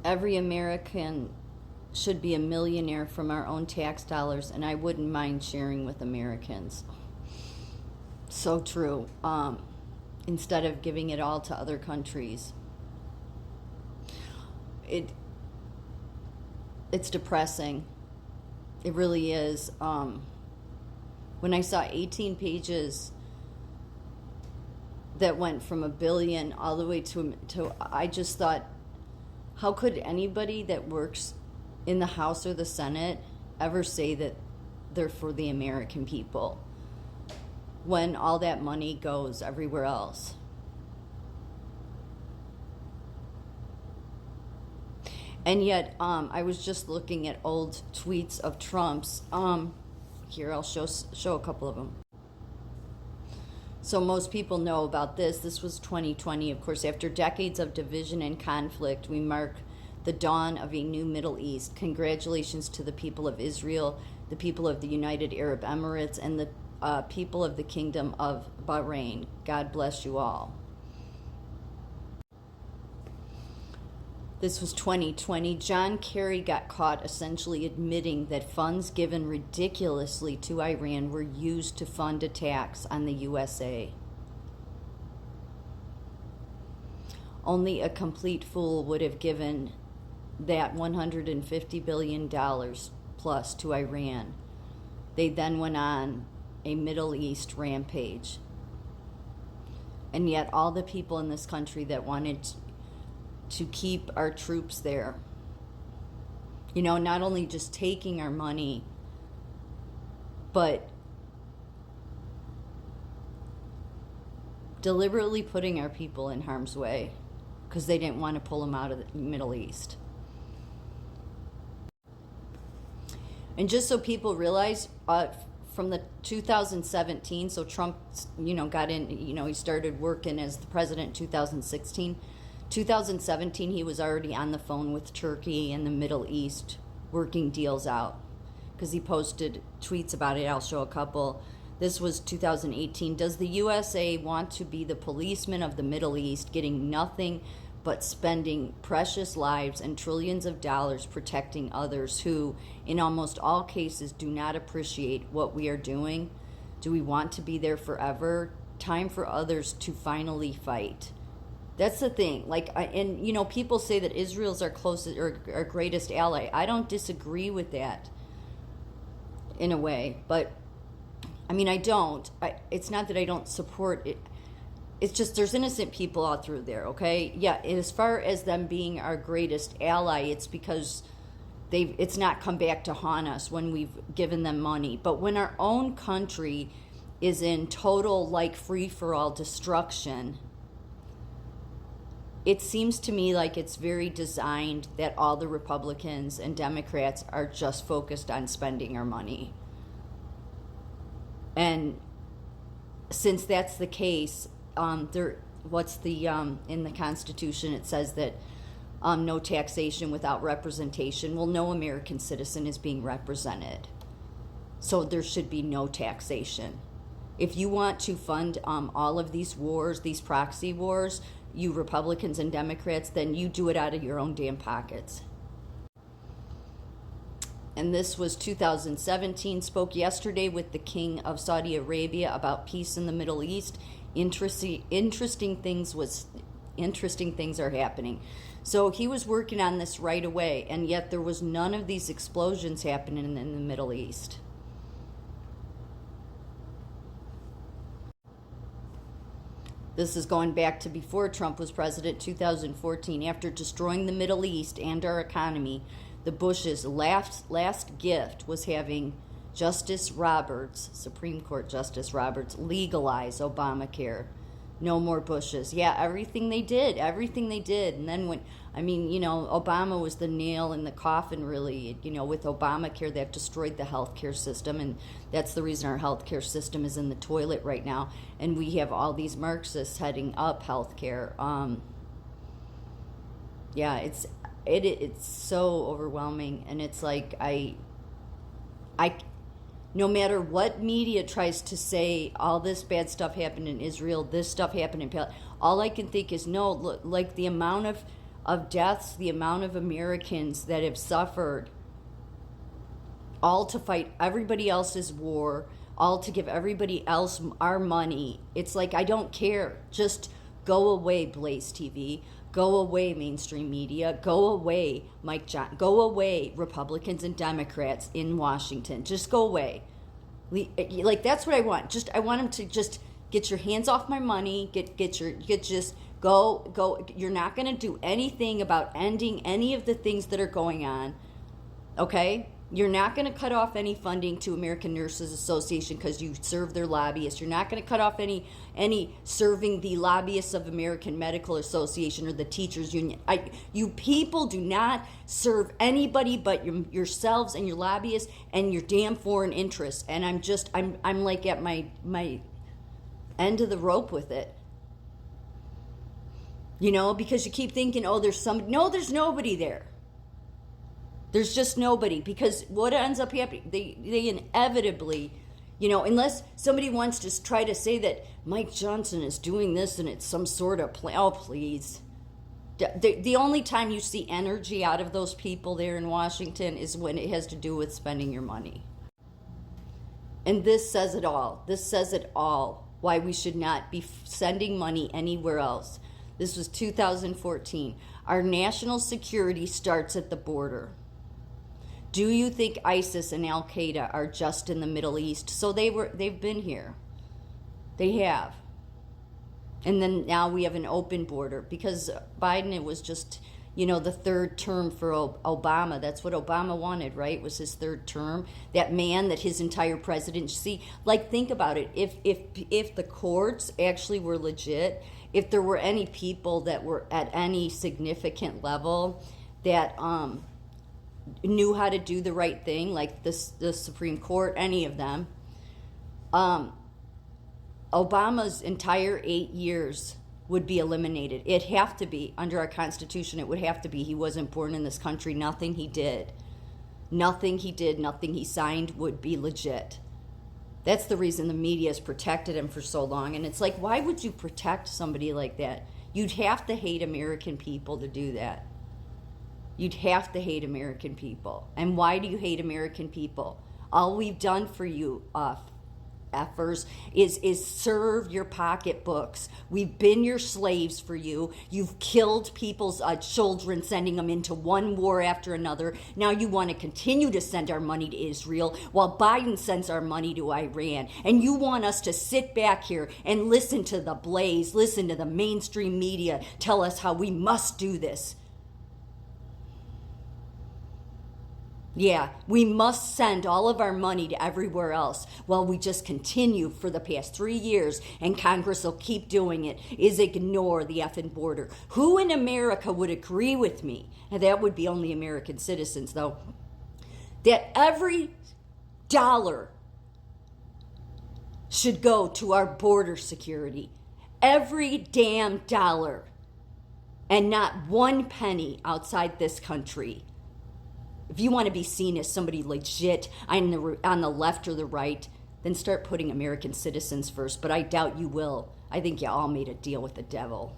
every American should be a millionaire from our own tax dollars, and I wouldn't mind sharing with Americans. So true. Instead of giving it all to other countries. It's depressing. It really is. When I saw 18 pages that went from a billion all the way to I just thought, how could anybody that works in the House or the Senate ever say that they're for the American people when all that money goes everywhere else? And yet, I was just looking at old tweets of Trump's. Here, I'll show a couple of them. So most people know about this. This was 2020. Of course, after decades of division and conflict, we mark the dawn of a new Middle East. Congratulations to the people of Israel, the people of the United Arab Emirates, and the people of the Kingdom of Bahrain. God bless you all. This was 2020. John Kerry got caught essentially admitting that funds given ridiculously to Iran were used to fund attacks on the USA. Only a complete fool would have given that $150 billion plus to Iran. They then went on a Middle East rampage. And yet all the people in this country that wanted to keep our troops there, you know, not only just taking our money, but deliberately putting our people in harm's way because they didn't want to pull them out of the Middle East. And just so people realize, from the 2017, so Trump, got in, he started working as the president in 2016. 2017, he was already on the phone with Turkey and the Middle East working deals out because he posted tweets about it. I'll show a couple. This was 2018. Does the USA want to be the policeman of the Middle East, getting nothing but spending precious lives and trillions of dollars protecting others who, in almost all cases, do not appreciate what we are doing? Do we want to be there forever? Time for others to finally fight. That's the thing. People say that Israel's our closest or our greatest ally. I don't disagree with that in a way, but I don't. It's not that I don't support it. It's just there's innocent people out through there, okay? Yeah, as far as them being our greatest ally, it's because it's not come back to haunt us when we've given them money. But when our own country is in total, free-for-all destruction, it seems to me like it's very designed that all the Republicans and Democrats are just focused on spending our money. And since that's the case, in the Constitution, it says that no taxation without representation. Well, no American citizen is being represented. So there should be no taxation. If you want to fund all of these wars, these proxy wars, you Republicans and Democrats, then you do it out of your own damn pockets. And this was 2017, spoke yesterday with the King of Saudi Arabia about peace in the Middle East. Interesting things are happening. So he was working on this right away, and yet there was none of these explosions happening in the Middle East. This is going back to before Trump was president, 2014. After destroying the Middle East and our economy, the Bush's last gift was having Supreme Court Justice Roberts, legalize Obamacare. No more Bushes. Yeah, everything they did. And then Obama was the nail in the coffin, really, with Obamacare that destroyed the healthcare system. And that's the reason our healthcare system is in the toilet right now. And we have all these Marxists heading up healthcare. It's so overwhelming. And it's like, no matter what media tries to say, all this bad stuff happened in Israel, this stuff happened in Palestine, all I can think is, no, look, the amount of deaths, the amount of Americans that have suffered, all to fight everybody else's war, all to give everybody else our money. It's like, I don't care. Just go away, Blaze TV. Go away, mainstream media. Go away, Mike John. Go away, Republicans and Democrats in Washington. Just go away. Like, that's what I want. I want them to just get your hands off my money. Just go. You're not going to do anything about ending any of the things that are going on. Okay? You're not going to cut off any funding to American Nurses Association because you serve their lobbyists. You're not going to cut off any serving the lobbyists of American Medical Association or the teachers union. You people do not serve anybody but yourselves and your lobbyists and your damn foreign interests. And I'm like at my end of the rope with it. You know, because you keep thinking, oh, there's nobody there. There's just nobody, because what ends up happening, they inevitably, you know, unless somebody wants to try to say that Mike Johnson is doing this and it's some sort of plan. Oh, please. The only time you see energy out of those people there in Washington is when it has to do with spending your money. And this says it all. This says it all, why we should not be sending money anywhere else. This was 2014. Our national security starts at the border. Do you think ISIS and Al Qaeda are just in the Middle East? So they've been here. They have. And then now we have an open border because Biden, it was just, you know, the third term for Obama. That's what Obama wanted, right? Was his third term. That man that his entire presidency, like, think about it. If the courts actually were legit, if there were any people that were at any significant level that knew how to do the right thing, like the Supreme Court, any of them, Obama's entire 8 years would be eliminated. It'd have to be. Under our Constitution, it would have to be. He wasn't born in this country. Nothing he did, nothing he signed would be legit. That's the reason the media has protected him for so long. And it's like, why would you protect somebody like that? You'd have to hate American people to do that. You'd have to hate American people. And why do you hate American people? All we've done for you, effers, is serve your pocketbooks. We've been your slaves for you. You've killed people's children, sending them into one war after another. Now you want to continue to send our money to Israel while Biden sends our money to Iran. And you want us to sit back here and listen to the Blaze, listen to the mainstream media tell us how we must do this. Yeah, we must send all of our money to everywhere else while we just continue for the past 3 years, and Congress will keep doing it, is ignore the effing border. Who in America would agree with me, and that would be only American citizens though, that every dollar should go to our border security? Every damn dollar, and not one penny outside this country. If you want to be seen as somebody legit on the left or the right, then start putting American citizens first. But I doubt you will. I think you all made a deal with the devil.